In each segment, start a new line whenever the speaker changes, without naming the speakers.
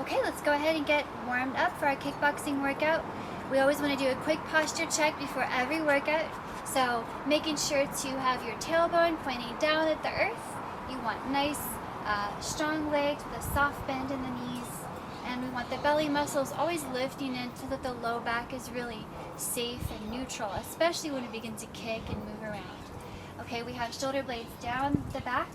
Okay, let's go ahead and get warmed up for our kickboxing workout. We always want to do a quick posture check before every workout. So making sure to have your tailbone pointing down at the earth. You want nice, strong legs with a soft bend in the knees. And we want the belly muscles always lifting in so that the low back is really safe and neutral, especially when we begin to kick and move around. Okay, we have shoulder blades down the back.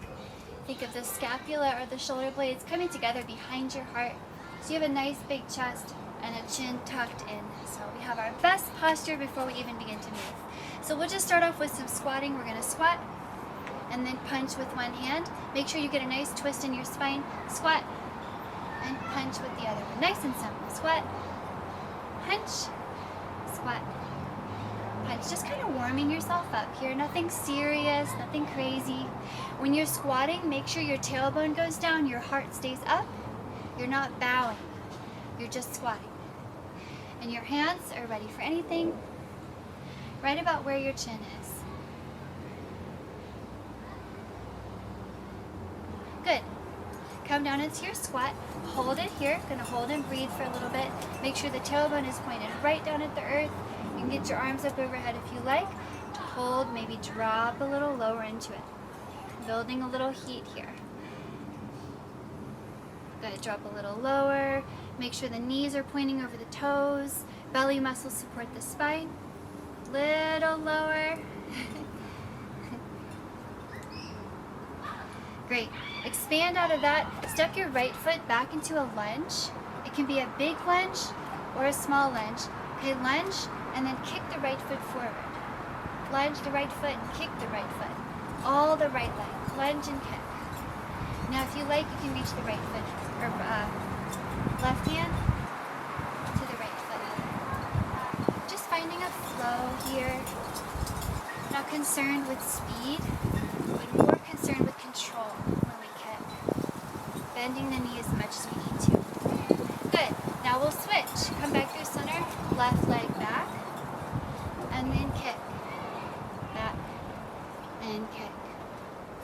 Think of the scapula or the shoulder blades coming together behind your heart. So you have a nice big chest and a chin tucked in. So we have our best posture before we even begin to move. So we'll just start off with some squatting. We're gonna squat and then punch with one hand. Make sure you get a nice twist in your spine. Squat and punch with the other one. Nice and simple. Squat, punch, squat, punch. Just kind of warming yourself up here. Nothing serious, nothing crazy. When you're squatting, make sure your tailbone goes down, your heart stays up. You're not bowing. You're just squatting. And your hands are ready for anything right about where your chin is. Good. Come down into your squat. Hold it here. Gonna hold and breathe for a little bit. Make sure the tailbone is pointed right down at the earth. You can get your arms up overhead if you like. Hold, maybe drop a little lower into it. Building a little heat here. Good. Drop a little lower. Make sure the knees are pointing over the toes. Belly muscles support the spine. Little lower. Great. Expand out of that. Step your right foot back into a lunge. It can be a big lunge or a small lunge. Okay, lunge and then kick the right foot forward. Lunge the right foot and kick the right foot. All the right leg. Lunge and kick. Now if you like, you can reach the right foot or left hand to the right foot. Just finding a flow here. Not concerned with speed, but more concerned with control when we kick. Bending the knee as much as we need to. Good. Now we'll switch. Come back through center. Left leg back. And then kick. Back. And kick.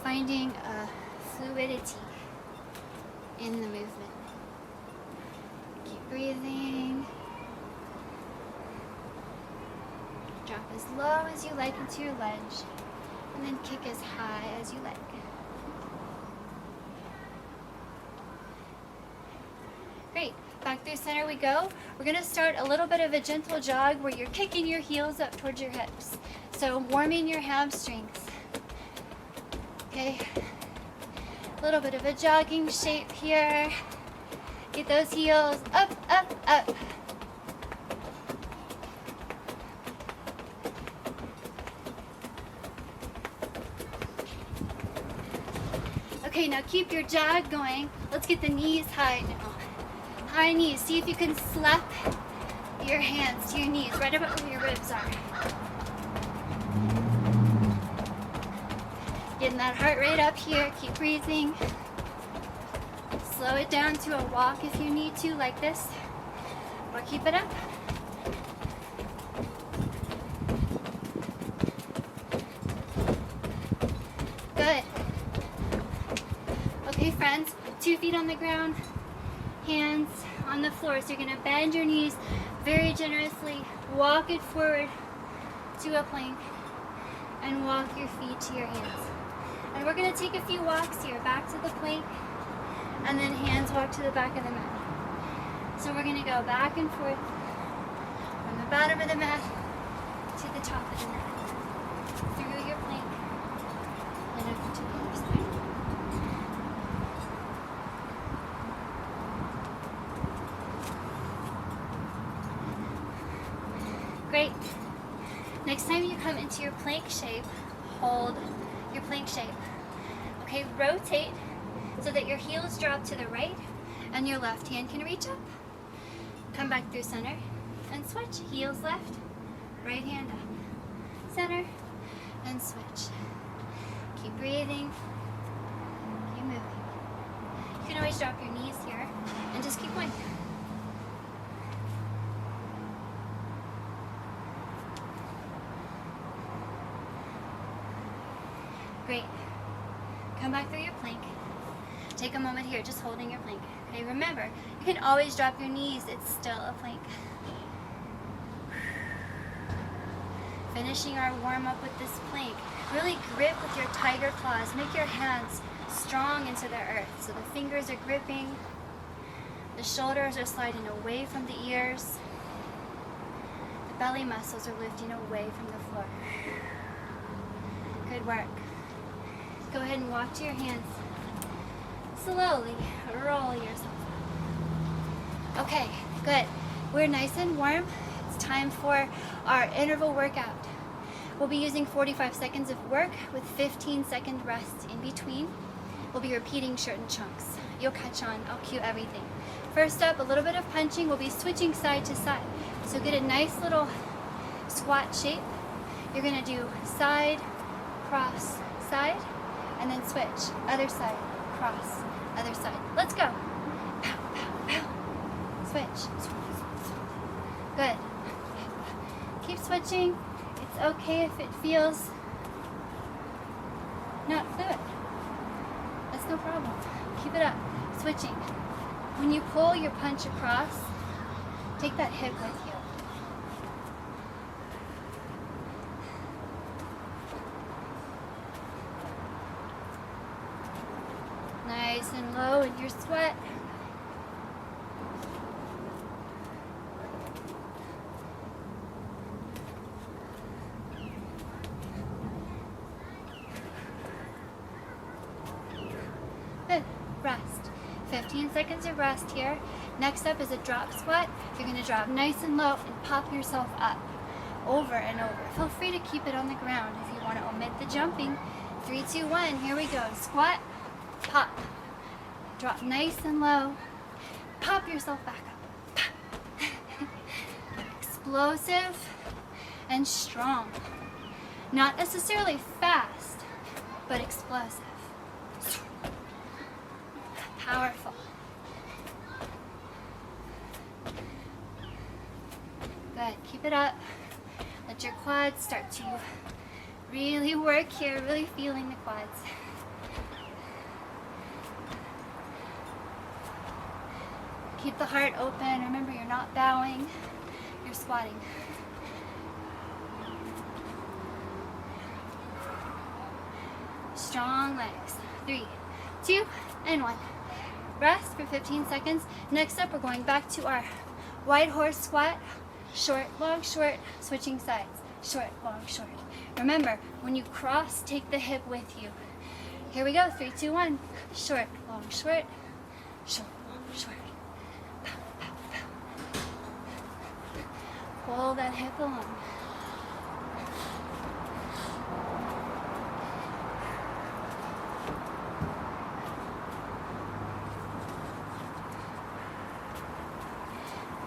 Finding a fluidity in the movement. Keep breathing. Drop as low as you like into your lunge. And then kick as high as you like. Great. Back through center we go. We're going to start a little bit of a gentle jog where you're kicking your heels up towards your hips. So warming your hamstrings. Okay. A little bit of a jogging shape here. Get those heels up, up, up. Okay, now keep your jog going. Let's get the knees high now. High knees. See if you can slap your hands to your knees, right about where your ribs are. Getting that heart rate up here. Keep breathing. Slow it down to a walk if you need to, like this. Or keep it up. Good. Okay, friends, 2 feet on the ground, hands on the floor. So you're going to bend your knees very generously, walk it forward to a plank, and walk your feet to your hands. And we're going to take a few walks here, back to the plank, and then hands walk to the back of the mat. So we're going to go back and forth from the bottom of the mat to the top of the mat, through your plank, and over to the other side. Great. Next time you come into your plank shape, hold your plank shape. Okay, rotate so that your heels drop to the right and your left hand can reach up. Come back through center and switch. Heels left, right hand up. Center and switch. Keep breathing. Keep moving. You can always drop your knees here and just keep going. Great. Come back through your plank. Take a moment here, just holding your plank. Okay? Okay, remember, you can always drop your knees. It's still a plank. Finishing our warm-up with this plank. Really grip with your tiger claws. Make your hands strong into the earth. So the fingers are gripping. The shoulders are sliding away from the ears. The belly muscles are lifting away from the floor. Good work. Go ahead and walk to your hands. Slowly roll yourself up. Okay, good. We're nice and warm. It's time for our interval workout. We'll be using 45 seconds of work with 15-second rest in between. We'll be repeating certain chunks. You'll catch on. I'll cue everything. First up, a little bit of punching. We'll be switching side to side. So get a nice little squat shape. You're going to do side, cross, side, and then switch. Other side, cross, other side. Let's go. Pow, pow, pow. Switch. Good. Keep switching. It's okay if it feels not fluid. That's no problem. Keep it up. Switching. When you pull your punch across, take that hip with you. Nice and low in your sweat. Good. Rest. 15 seconds of rest here. Next up is a drop squat. You're going to drop nice and low and pop yourself up over and over. Feel free to keep it on the ground if you want to omit the jumping. 3, 2, 1. Here we go. Squat. Pop. Drop nice and low. Pop yourself back up. Pop. Explosive and strong. Not necessarily fast, but explosive. Powerful. Good. Keep it up. Let your quads start to really work here, really feeling the quads. Keep the heart open. Remember, you're not bowing, you're squatting. Strong legs. 3, 2, and 1. Rest for 15 seconds. Next up, we're going back to our white horse squat. Short, long, short, switching sides. Short, long, short. Remember, when you cross, take the hip with you. Here we go. 3, 2, 1. Short, long, short. Short, long, short. Pow, pow, pow. Pull that hip along.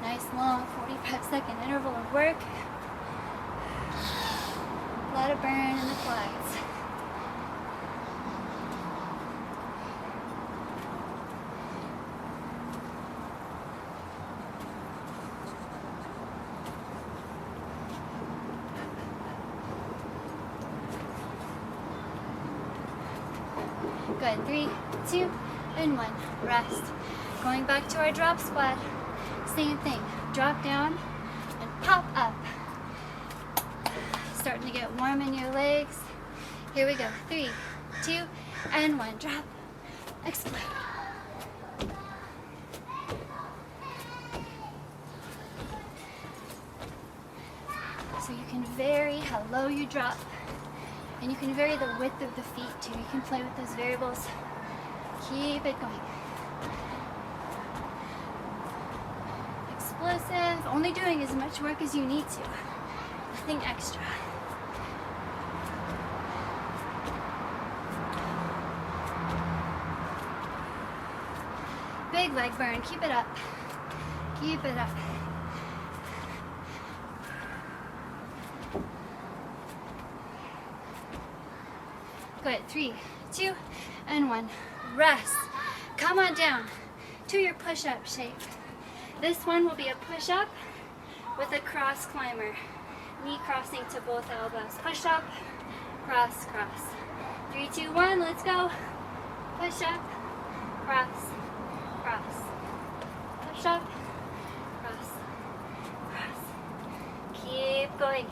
Nice long 45-second interval of work. Let it burn in the quads. Good. 3, 2, and 1. Rest. Going back to our drop squat. Same thing. Drop down and pop up. Starting to get warm in your legs. Here we go. 3, 2, and 1. Drop. Explode. So you can vary how low you drop. And you can vary the width of the feet too. You can play with those variables. Keep it going. Explosive. Only doing as much work as you need to. Nothing extra. Big leg burn. Keep it up. Keep it up. Good. 3, 2, and 1. Rest. Come on down to your push-up shape. This one will be a push-up with a cross climber. Knee crossing to both elbows. Push-up, cross, cross. 3, 2, 1. Let's go. Push-up, cross, cross. Stop. Cross. Cross. Keep going.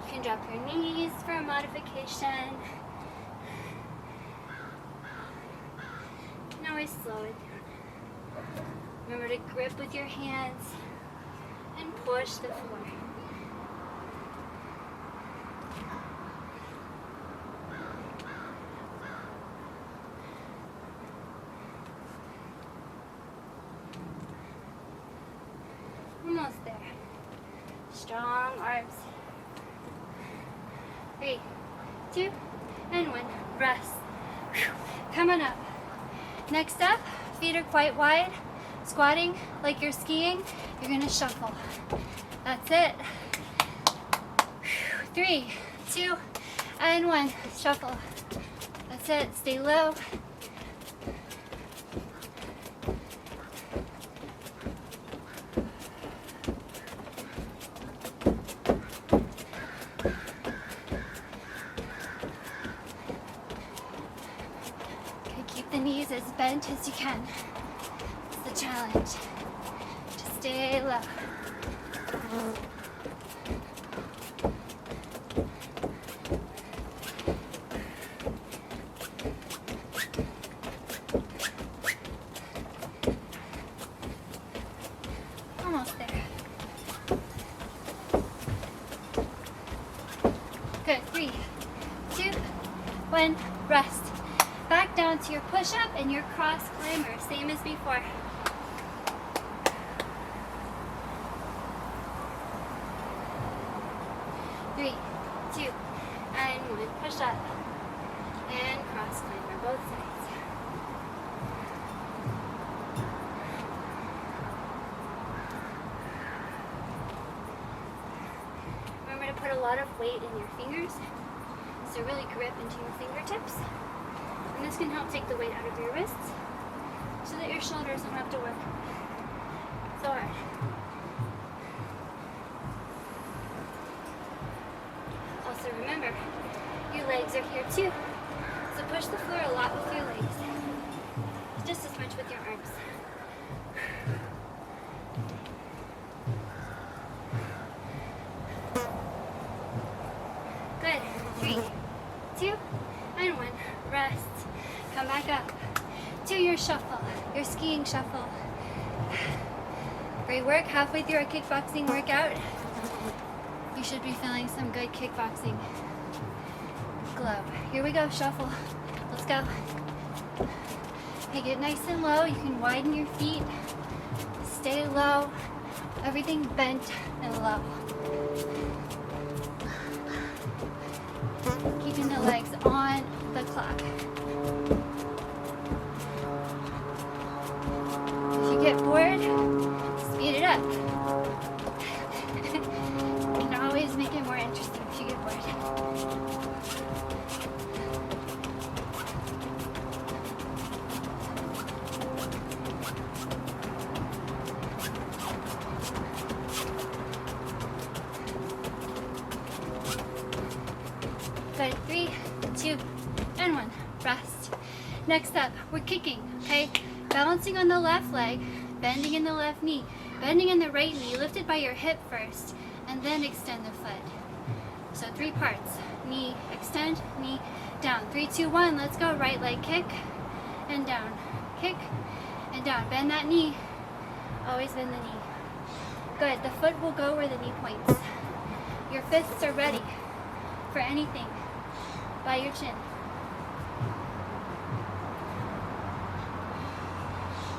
You can drop your knees for a modification. You can always slow it down. Remember to grip with your hands and push the floor. Almost there. Strong arms. 3, 2, and 1. Rest. Come on up. Next up, feet are quite wide. Squatting like you're skiing. You're gonna shuffle. That's it. 3, 2, and 1. Shuffle. That's it. Stay low. The knees as bent as you can. It's the challenge. Just stay low. Almost there. Good. 3, 2, 1. Rest. Back down to your push-up and your cross climber, same as before. Three, 2, and 1. Push up and cross climber, both sides. Remember to put a lot of weight in your fingers, so really grip into your fingertips. And this can help take the weight out of your wrists so that your shoulders don't have to work so hard. Also remember, your legs are here too. So push the floor a lot with your legs. Just as much with your arms. Good. 3, 2, and 1. Rest. Come back up to your shuffle, your skiing shuffle. Great work. Halfway through our kickboxing workout, you should be feeling some good kickboxing glow. Here we go, shuffle. Let's go. Okay, get nice and low. You can widen your feet. Stay low. Everything bent and low. Keeping the legs on the clock. If you get bored, speed it up. You can always make it more interesting if you get bored. Good. 3, 2, and 1. Rest. Next up, we're kicking, okay? Balancing on the left leg, bending in the left knee, bending in the right knee, lifted by your hip first, and then extend the foot. So 3 parts. Knee, extend, knee, down. 3, 2, 1, let's go. Right leg kick, and down. Kick, and down. Bend that knee. Always bend the knee. Good. The foot will go where the knee points. Your fists are ready for anything by your chin.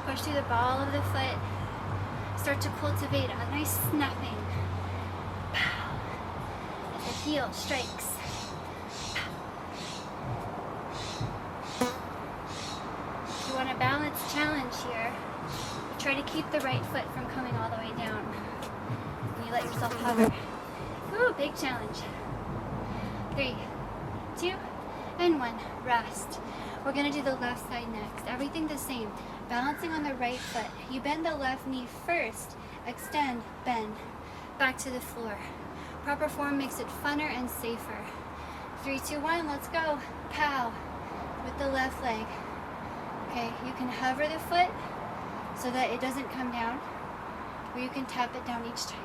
Push through the ball of the foot. Start to cultivate a nice snapping. Pow. As the heel strikes. If you want a balanced challenge here, you try to keep the right foot from coming all the way down. And you let yourself hover. Ooh, big challenge. 3, 2, and 1. Rest. We're going to do the left side next. Everything the same. Balancing on the right foot. You bend the left knee first. Extend, bend. Back to the floor. Proper form makes it funner and safer. 3, 2, 1. Let's go. Pow. With the left leg. Okay, you can hover the foot so that it doesn't come down, or you can tap it down each time.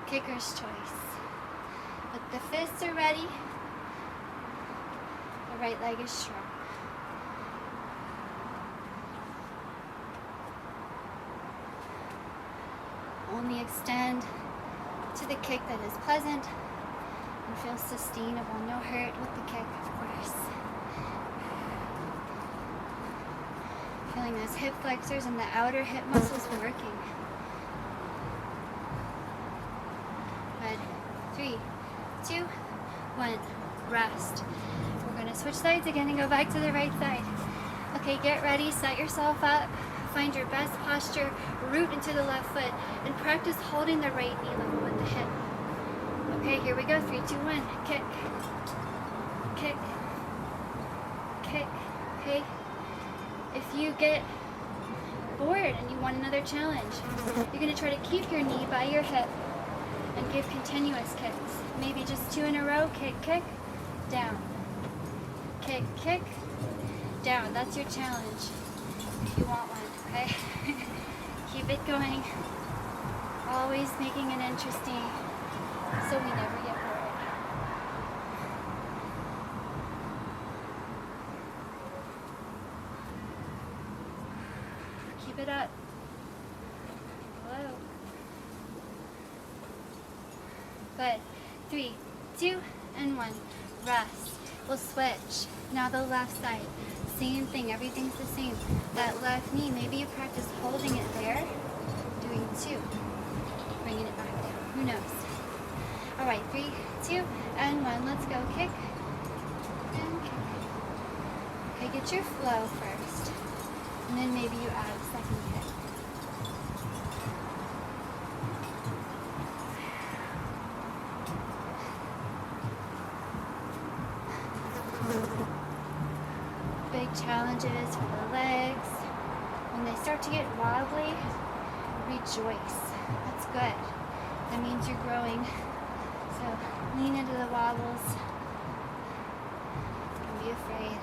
Kicker's choice. But the fists are ready. The right leg is strong. Only extend to the kick that is pleasant and feels sustainable. No hurt with the kick, of course. Feeling those hip flexors and the outer hip muscles working. Good. 3, 2, 1. Rest. We're going to switch sides again and go back to the right side. Okay, get ready. Set yourself up. Find your best posture. Root into the left foot. And practice holding the right knee level with the hip. Okay, here we go. 3, 2, 1. Kick. Kick. Kick. Okay. If you get bored and you want another challenge, you're going to try to keep your knee by your hip and give continuous kicks. Maybe just 2 in a row. Kick, kick, down. Kick, kick, down. That's your challenge if you want one, okay? Keep it going. Always making it interesting so we never get bored. Keep it up. Hello. Good. 3, 2, and 1. Rest. We'll switch. Now the left side. Same thing. Everything's the same. That left knee, maybe you practice holding it there. Doing 2. Bringing it back down. Who knows? All right. 3, 2, and 1. Let's go. Kick. And kick. Okay, get your flow first. And then maybe you add a second kick. Big challenges for the legs. When they start to get wobbly, rejoice. That's good. That means you're growing. So lean into the wobbles. Don't be afraid.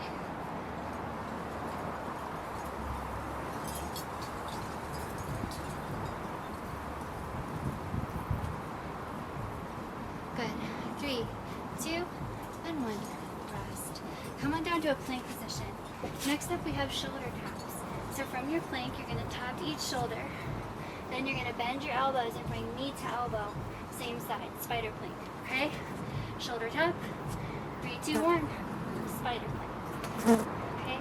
Good. 3, 2, and 1. Rest. Come on down to a plank position. Next up we have shoulder taps. So from your plank, you're going to tap each shoulder. Then you're going to bend your elbows and bring knee to elbow. Same side, spider plank. Okay? Shoulder tap. 3, 2, 1. Spider plank. Okay?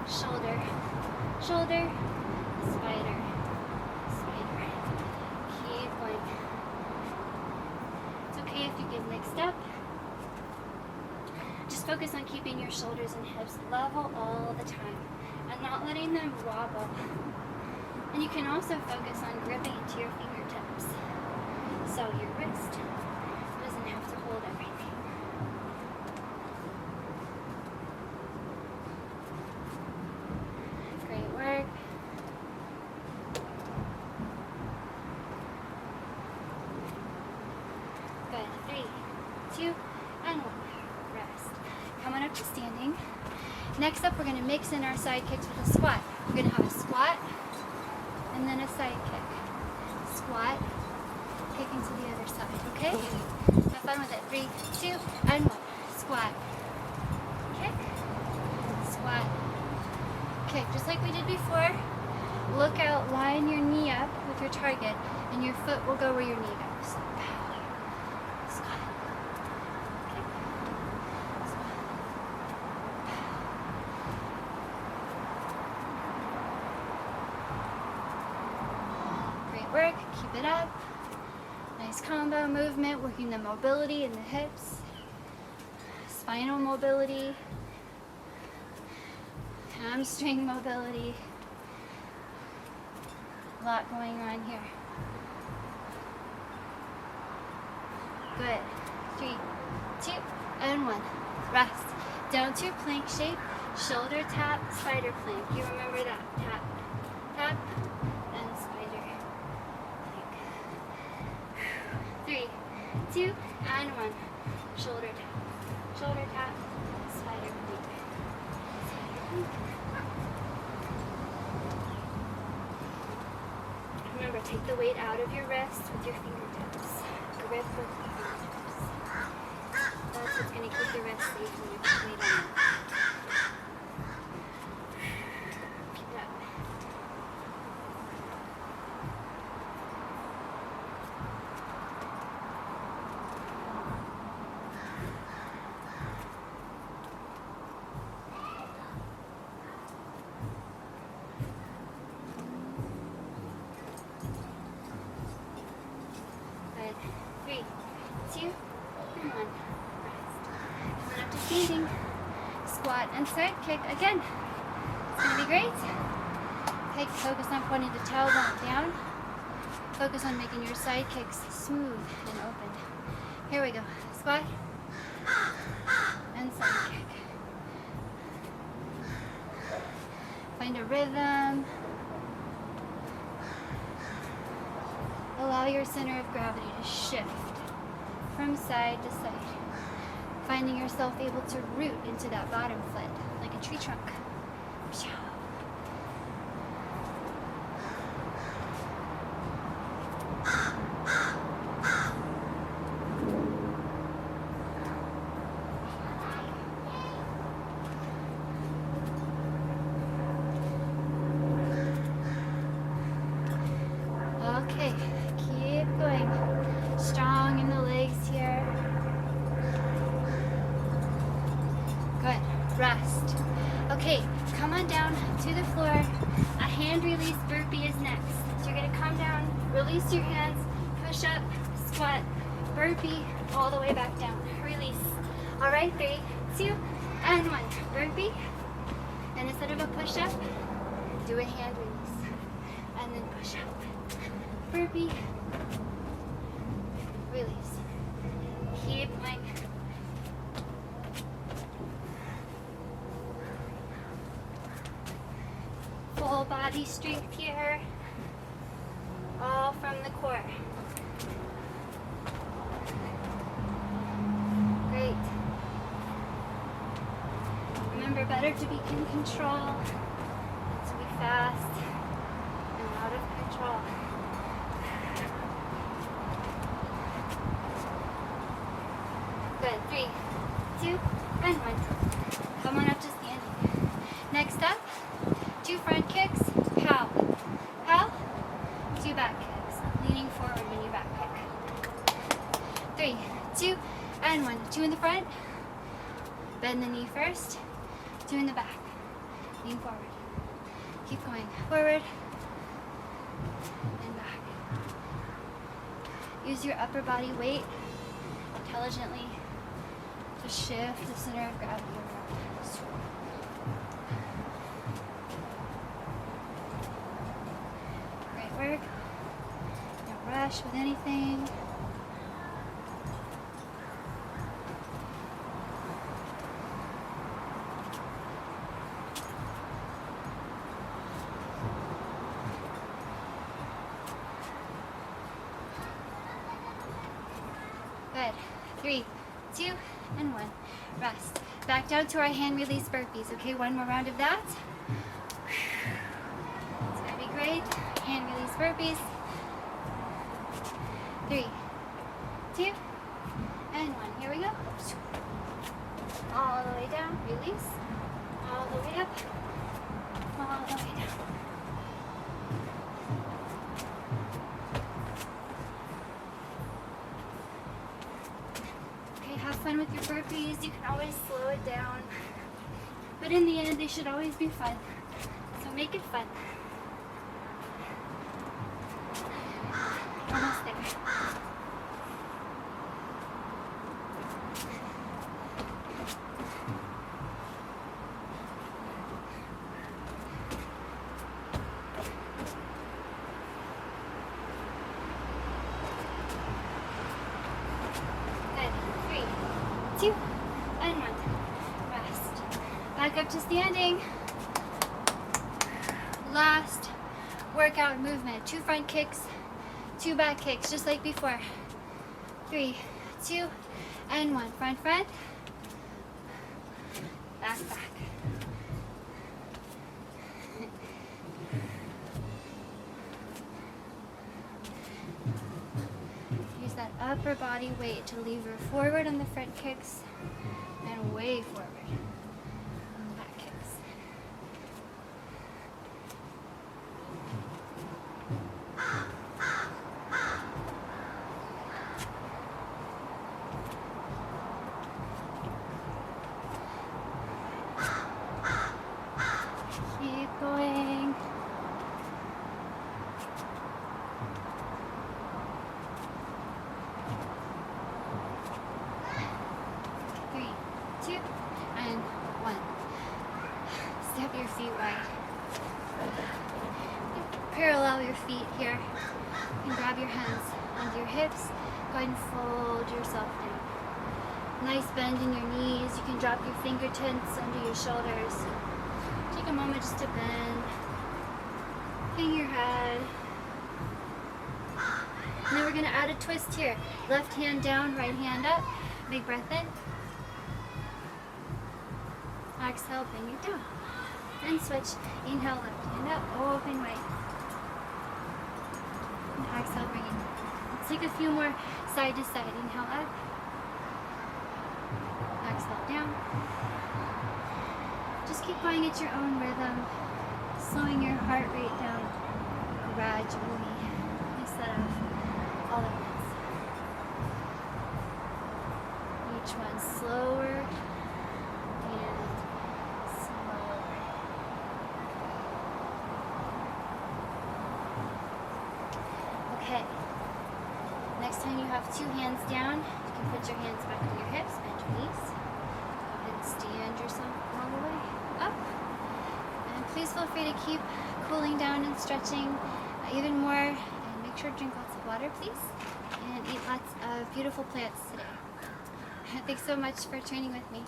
Shoulder. Shoulder. Spider. Spider. Keep going. It's okay if you get mixed up. Just focus on keeping your shoulders and hips level all the time and not letting them wobble. And you can also focus on gripping into your fingertips so your wrist doesn't have to hold everything. Great work. Good. 3, 2, and 1. Rest. Come on up to standing. Next up, we're going to mix in our side kicks with a squat. We're going to have a squat and then a side kick. Squat, kicking to the other side, okay? Have fun with it. 3, 2, and 1. Squat. Kick. Squat. Kick. Just like we did before. Look out, line your knee up with your target, and your foot will go where your knee goes. Squat. Kick. Squat. Great work. Keep it up. Nice combo movement, working the mobility in the hips, spinal mobility, hamstring mobility. A lot going on here. Good. 3, 2, and 1. Rest. Down to plank shape. Shoulder tap, spider plank. You remember that. Tap, tap, and spider plank. 3, 2, and 1. Shoulder tap, spider plank. take the weight out of your wrist with your fingertips. Grip with your fingertips. That's what's going to keep your wrist safe when you put weight on it. Keep it up. Good. 3, 2, and 1. Rest. Coming up to standing. Squat and side kick again. It's going to be great. Okay, focus on pointing the tailbone down. Focus on making your side kicks smooth and open. Here we go. Squat and side kick. Find a rhythm. Allow your center of gravity to shift from side to side, finding yourself able to root into that bottom foot like a tree trunk. Okay, keep going. Strong in the legs here. Good. Rest. Okay, come on down to the floor. A hand release burpee is next. So you're going to come down, release your hands, push up, squat, burpee, all the way back down. Release. All right, 3, 2, and 1. Burpee. And instead of a push up, do a hand release. And then push up. Burpee, release. Keep going. Full body strength here, all from the core. Great. Remember, better to be in control than to be fast and out of control. Good. 3, 2, and 1. Come on up to standing. Next up, 2 front kicks, pow, pow, 2 back kicks, leaning forward when you back kick. 3, 2, and 1. 2 in the front, bend the knee first, 2 in the back, lean forward. Keep going forward and back. Use your upper body weight intelligently to shift the center of gravity around. Great work. Don't rush with anything. Good. 3, 2, and 1. Rest. Back down to our hand release burpees. Okay, one more round of that. It's going to be great. Hand release burpees. 3, 2, and 1. Here we go. All the way down. Release. All the way up. All the way down. Have fun with your burpees. You can always slow it down. But in the end, they should always be fun. So make it fun. Almost there. Good. 3, 2, and 1. Rest. Back up to standing. Last workout movement. 2 front kicks, 2 back kicks, just like before. 3, 2, and 1. Front, front. Back, back. upper body weight to lever forward on the front kicks and way forward on the back kicks. Keep going. 3, 2, and 1. Step your feet wide. Parallel your feet here. And grab your hands onto your hips. Go ahead and fold yourself down. Nice bend in your knees. You can drop your fingertips under your shoulders. Take a moment just to bend. Hang your head. And then we're going to add a twist here. Left hand down, right hand up. Big breath in. Exhale, bring it down. And switch. Inhale, left hand up, open wide. And exhale, bring it down. Let's take a few more side to side. Inhale up. Exhale down. Just keep going at your own rhythm, slowing your heart rate down gradually instead of all at once. Each one slower and slower. Okay. Next time you have 2 hands down, you can put your hands back on your hips, bend your knees. Go ahead and stand yourself all the way up. And please feel free to keep cooling down and stretching even more. And make sure to drink lots of water, please. And eat lots of beautiful plants today. Thanks so much for training with me.